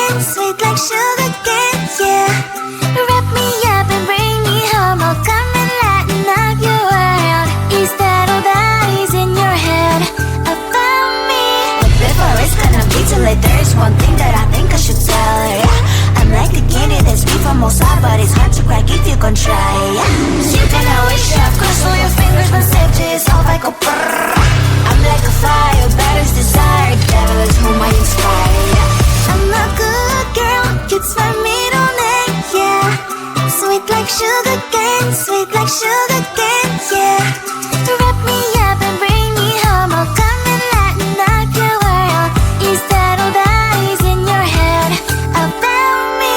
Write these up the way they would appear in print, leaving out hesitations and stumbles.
cane, sweet like sugar cane, yeah. Wrap me up and bring me home, I'll come and lighten up your world. Is that all that is in your head about me? But before it's gonna be too late, there is one thing that I think I should tell her, yeah. I'm like the candy that's sweet from outside, but it's hard to crack if you can try, yeah. You can always shove, cross all your fingers when safety is off, I go brrrr. I'm like a fire, balance desire, devil is whom I inspire, yeah. I'm a good girl, it's my middle name, yeah. Sweet like sugar cane, sweet like sugar cane, yeah. Wrap me up and bring me home, I'll come and lighten up your world. Is that all that is in your head about me?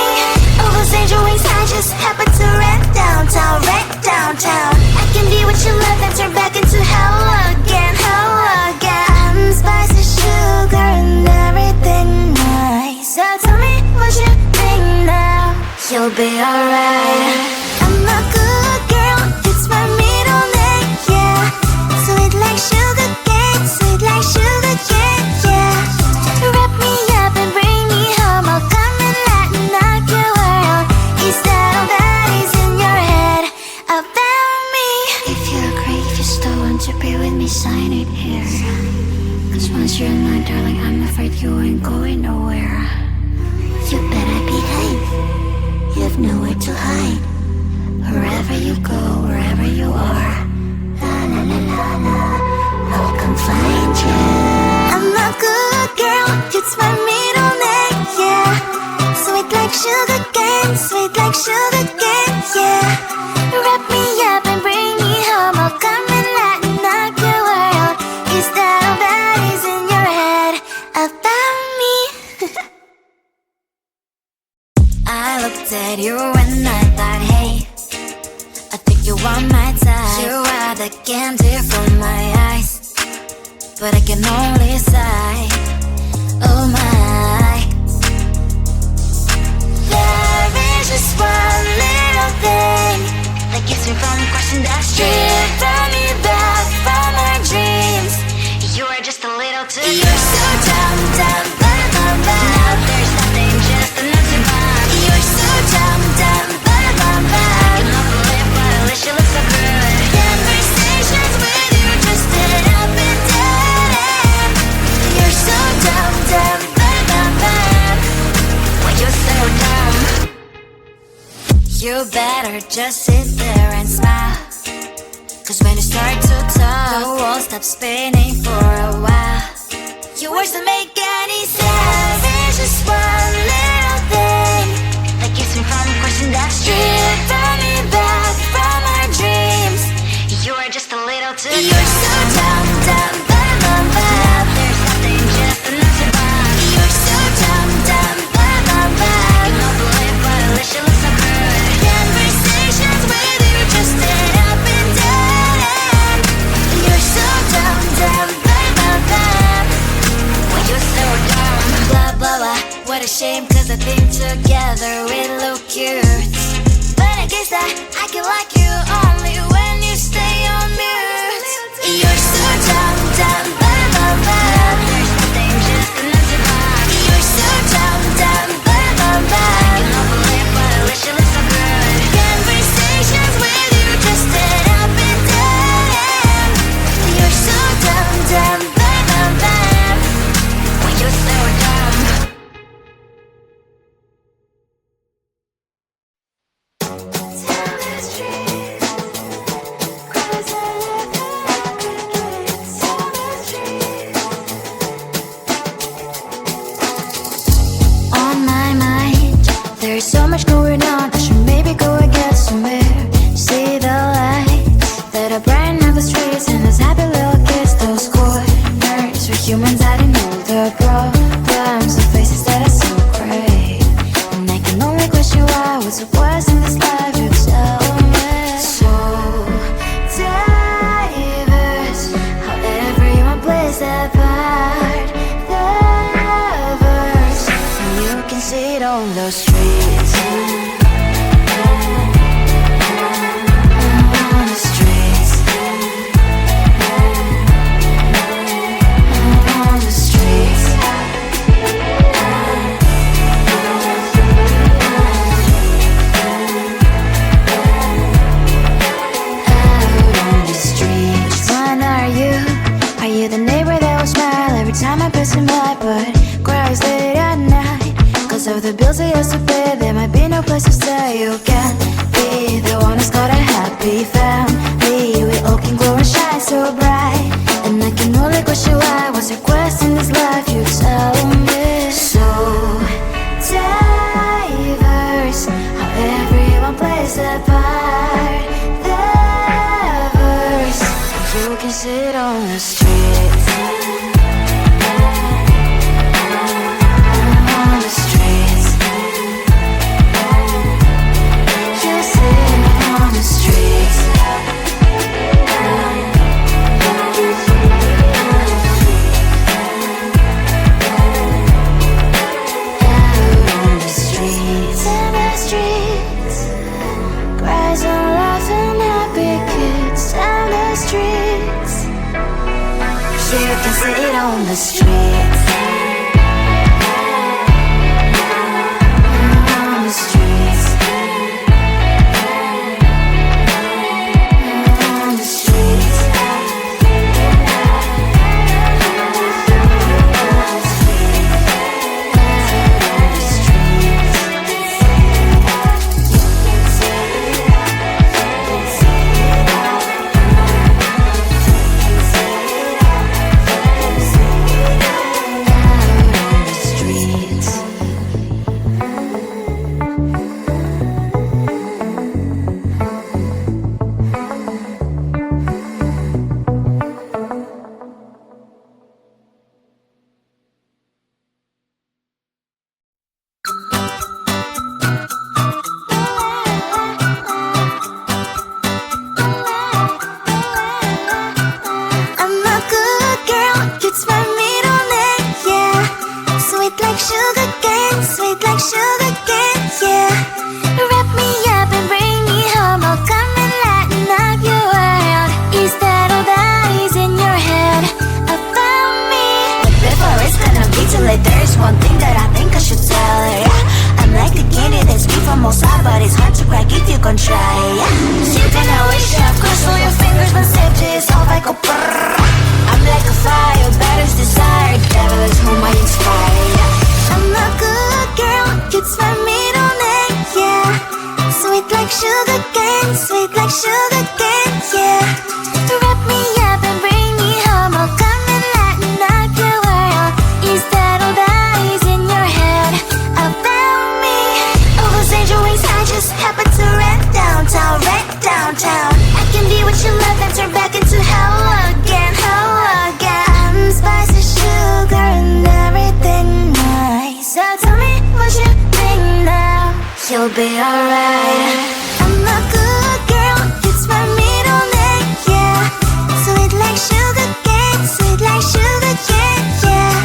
All those angel wings I just happen to rent downtown, rent downtown. I can be what you love and turn back into hell again, hell again. Spicy sugar and everything nice. So tell me what you think now. You'll be alright. I'm a good girl, it's my middle name, yeah. Sweet like sugar cane, sweet like sugar cane, yeah. Wrap me up and bring me home, I'll come and lighten up your world. Is that all that is in your head about me? If you agree, if you still want to be with me, sign it here. Cause once you're mine, darling, I'm afraid you ain't going nowhere. You better behave, you have nowhere to hide. Wherever you go, wherever you are, la la la la la, I'll come find you. I'm a good girl, it's my middle name, yeah. Sweet like sugar cane, sweet like sugar cane, yeah. Wrap me up and bring me home, I'll come and lighten up your world. Is that all that is in your head about me? I looked at you and I thought, hey, I think you are my type. You are the candy from my eyes, but I can only sigh, oh my. There is just one little thing that keeps me from crossing that street. Drive me back from my dreams. You are just a little too young. You're so dumb, dumb, bum, bum, bum. Now there's nothing, just enough to bomb. You're so dumb, dumb, bum, bum, bum. You love to live, but at least you look so good. Conversations with you just end up in dead end. You're so dumb, dumb, bum, bum, bum. Why you so dumb? You better just sit there and smile. Cause when you start to talk, the world stops spinning for a while. Your words don't make any sense. There's just one little thing that keeps me from crossing that street. Turn me back from our dreams. You are just a little too young. You're so dumb, dumb, bum, bum, bum. There's nothing, just enough to bomb. You're so dumb, dumb, bum, bum, bum. You love to live, but at least you look so good. Conversations with you just end up in dead end. You're so dumb, dumb, bum, bum, bum. Why you so dumb? Blah, blah, blah. What a shame, cause I think together we look cute. But I guess that I can like you only when you stay on mute. You're so dumb, dumb, bum, bum, bum. There's nothing, just enough to bomb. You're so dumb, dumb, bum, bum, bum. You love to live, but at least you look so good. Conversations with you just end up in dead end. You're so dumb, dumb, bum, bum, bum. Why you so dumb? On my mind, there's so much going on. I should maybe go and get somewhere. See the lights that are brighten up the streets, and those happy little kids, those corners where humans hiding all their problems, the faces that are so gray. And I can only question why. What's the worst in this life? You tell me. So diverse, how everyone plays their part. Diverse, and you can see it on the streets. On the streets. On the streets. Most of the bills I used to pay, there might be no place to stay. You can't be the one who's got a happy family. We all can glow and shine so bright, and I can only question why. What's your quest in this life? You tell me. So diverse, how everyone plays their part. Their verse, you can sit on the street. Sit on the streets. On the streets. On the streets. You'll be alright. I'm a good girl, it's my middle name, yeah. Sweet like sugar cane, sweet like sugar cane, yeah.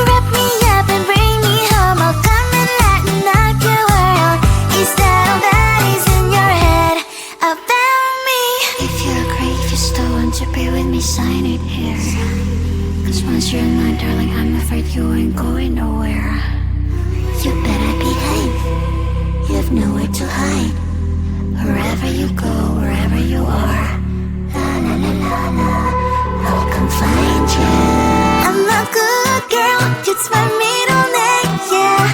Wrap me up and bring me home, I'll come and lighten up your world. Is that all that is in your head about me? If you agree, if you still want to be with me, sign it here. Cause once you're mine, darling, I'm afraid you ain't going nowhere. You better behave, you have nowhere to hide. Wherever you go, wherever you are, la la la la la, I'll come find you. I'm a good girl, it's my middle name, yeah.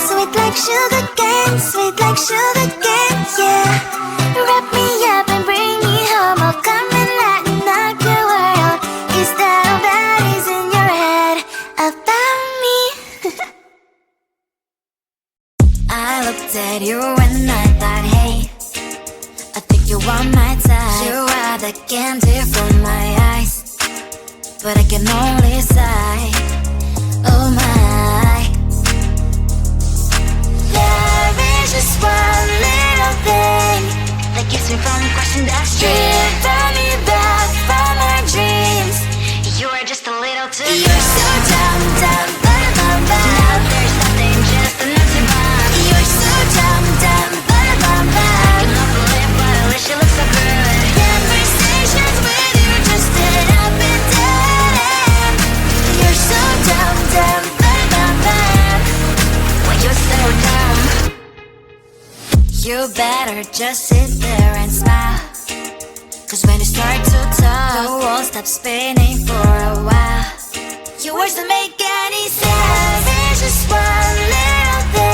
Sweet like sugar cane, sweet like sugar cane, yeah. Wrap me up and bring me home, I'll come and lighten up your world. Is that all that is in your head about me? I looked at you and I thought, hey, I think you are my type. You are the candy from my eyes, but I can only sigh, oh my. There is just one little thing that keeps me from crossing that street. Driven me back from my dreams. You are just a little too young. You're so dumb, dumb, dumb, dumb, dumb. Now there's nothing just enough to buy. You're so dumb, dumb, dumb, dumb, dumb. You love the lip, but I wish you looked so good. Conversations with you just end up in dead end. You're so dumb, dumb, dumb, dumb, dumb. When you're so dumb, you better just sit there and smile. Cause when you start to talk, the world stops spinning for a while. Your words don't make any sense. There's just one little thing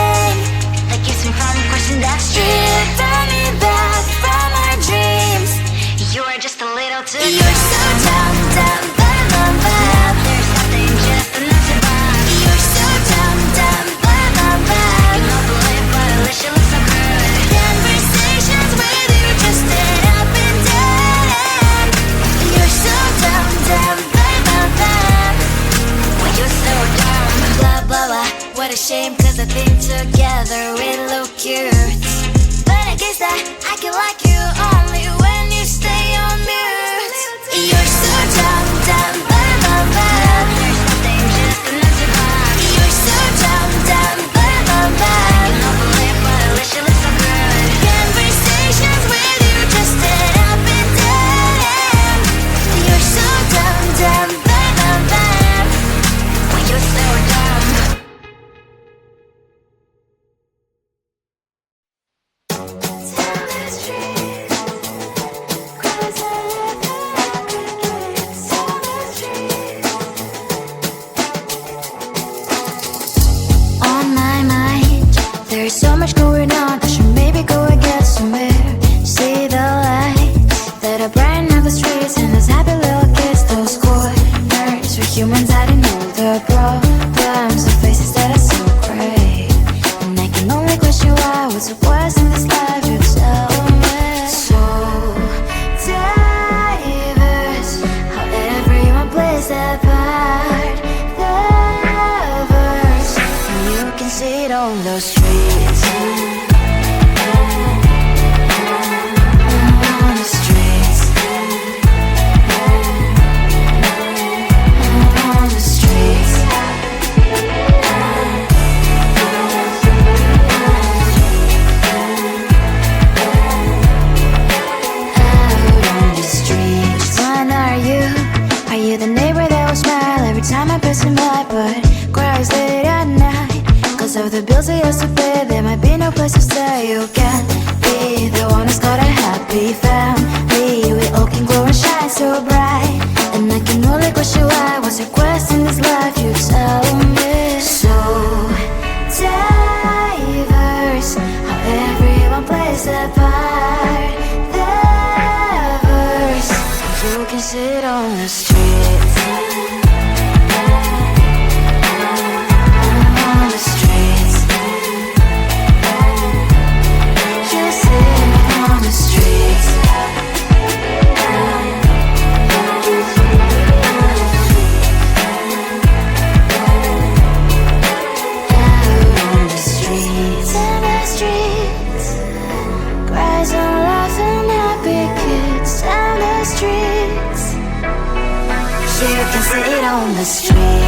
together we look cute. But I guess that I can like you only when you stay on mute. You're so dumb, dumb, bum, bum, bum. There's nothing just enough to survive. You're so dumb, dumb, bum, bum, bum. You don't believe what I wish you looked so good. Conversations with you just end up in dead end. You're so dumb, dumb, bum, bum, bum. When you're so dumb. On my mind, there's so much going on. I should maybe go and get somewhere. See the lights that are brighten up the streets, and those happy little kids, those corners where humans hiding all their problems, the faces that are so gray. And I can only question why. What's the worst in this life? You tell me. So diverse, how everyone plays their part. Lovers, and you can see it on those streets. On the streets. On the streets. Out on the streets. One are you? Are you the neighbor that will smile every time I pass him by, but cries late at night? Cause of the bills I used to pay, there might be no place to stay. You can't be the one who's got a happy family. We all can glow and shine so bright, and I can only question why. What's your quest in this life? You tell me. So diverse, how everyone plays their part. Lovers, you can sit on the streets. On the streets. You sit on the streets. Out on the streets. In the streets. Cries and laughing happy kids. Down the streets. You can sit on the streets.